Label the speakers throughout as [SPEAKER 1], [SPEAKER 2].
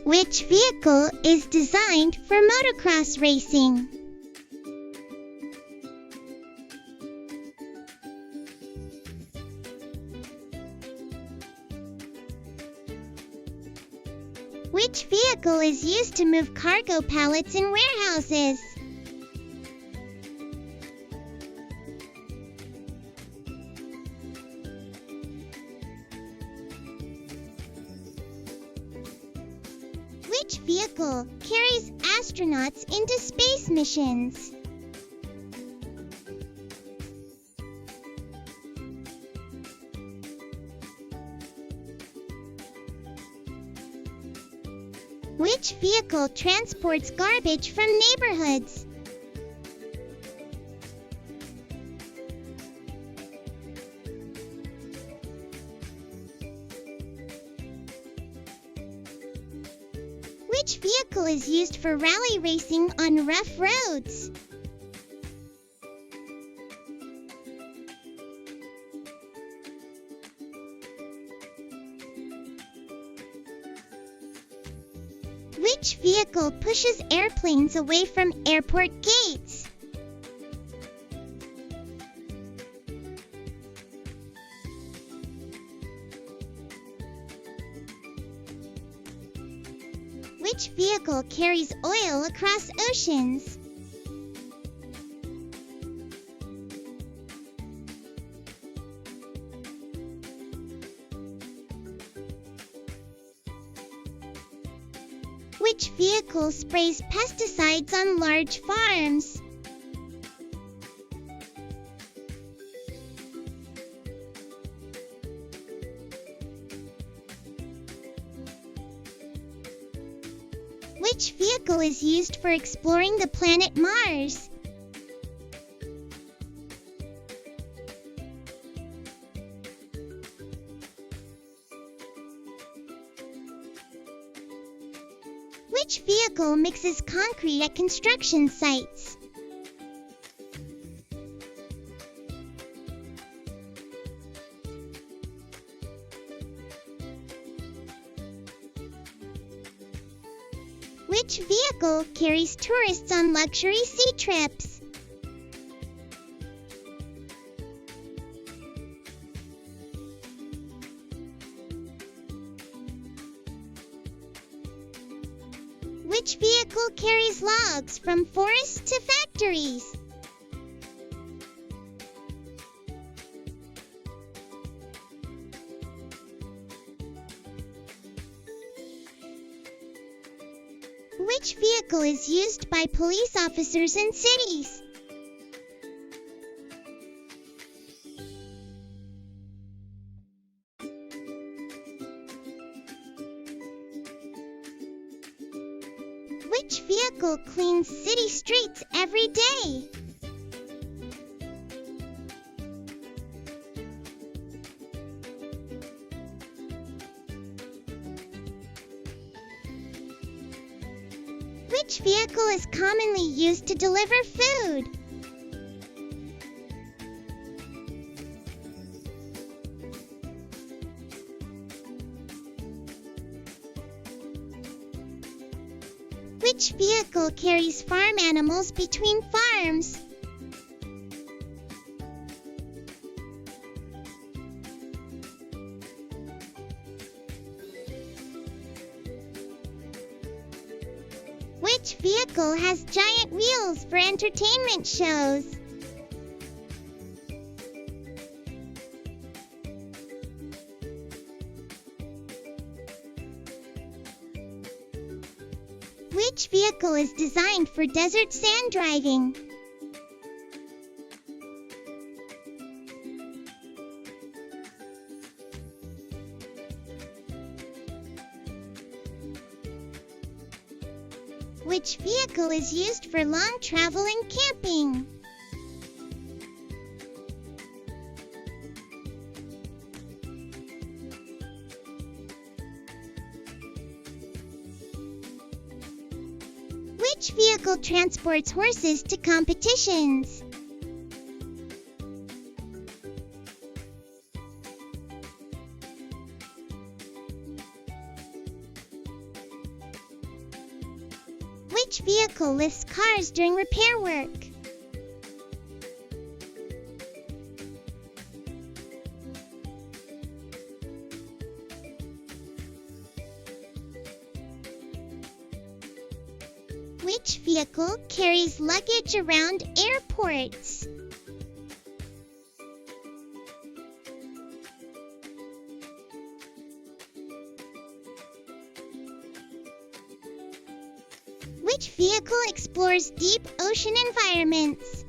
[SPEAKER 1] Which vehicle is designed for motocross racing? Which vehicle is used to move cargo pallets in warehouses? Which vehicle carries astronauts into space missions? Which vehicle transports garbage from neighborhoods? Which vehicle is used for rally racing on rough roads? Which vehicle pushes airplanes away from airport gates? Which vehicle carries oil across oceans? Which vehicle sprays pesticides on large farms? Which vehicle is used for exploring the planet Mars? Which vehicle mixes concrete at construction sites? Which vehicle carries tourists on luxury sea trips? Which vehicle carries logs from forests to factories? Which vehicle is used by police officers in cities? Which vehicle cleans city streets every day? Which vehicle is commonly used to deliver food? Which vehicle carries farm animals between farms? Which vehicle has giant wheels for entertainment shows? Which vehicle is designed for desert sand driving? Which vehicle is used for long travel and camping? Which vehicle transports horses to competitions? Which vehicle lifts cars during repair work? Which vehicle carries luggage around airports? Which vehicle explores deep ocean environments?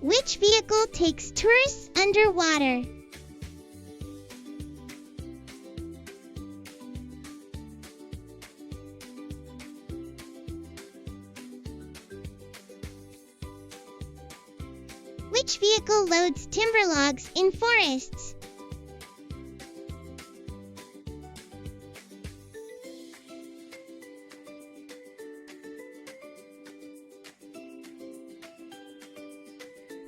[SPEAKER 1] Which vehicle takes tourists underwater? Which vehicle loads timber logs in forests?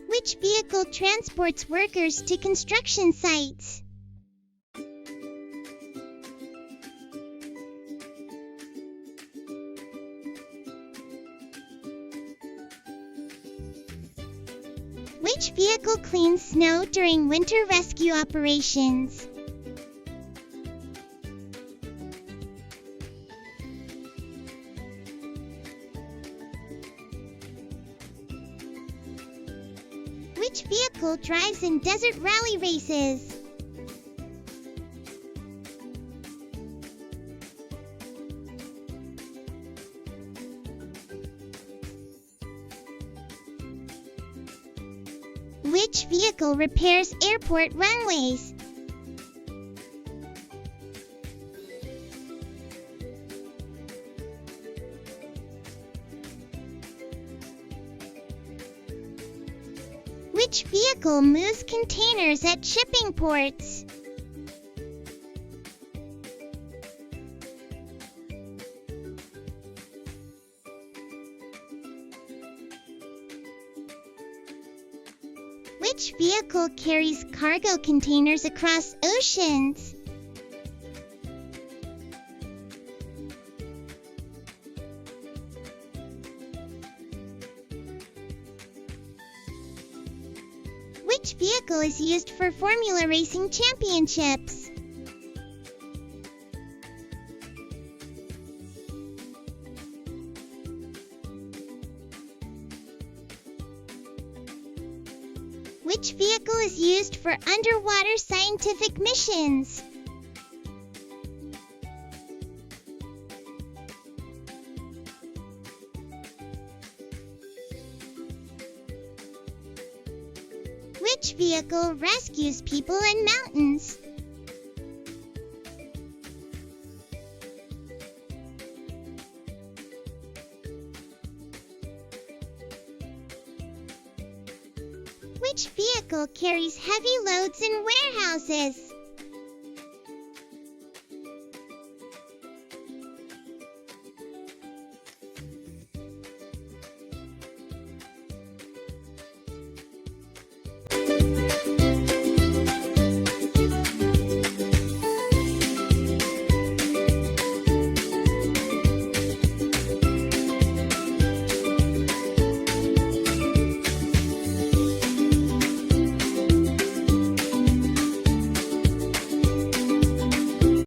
[SPEAKER 1] Which vehicle transports workers to construction sites? Which vehicle cleans snow during winter rescue operations? Which vehicle drives in desert rally races? Which vehicle repairs airport runways? Which vehicle moves containers at shipping ports? Which vehicle carries cargo containers across oceans? Which vehicle is used for Formula Racing Championships? Which vehicle is used for underwater scientific missions? Which vehicle rescues people in mountains? Which vehicle carries heavy loads in warehouses?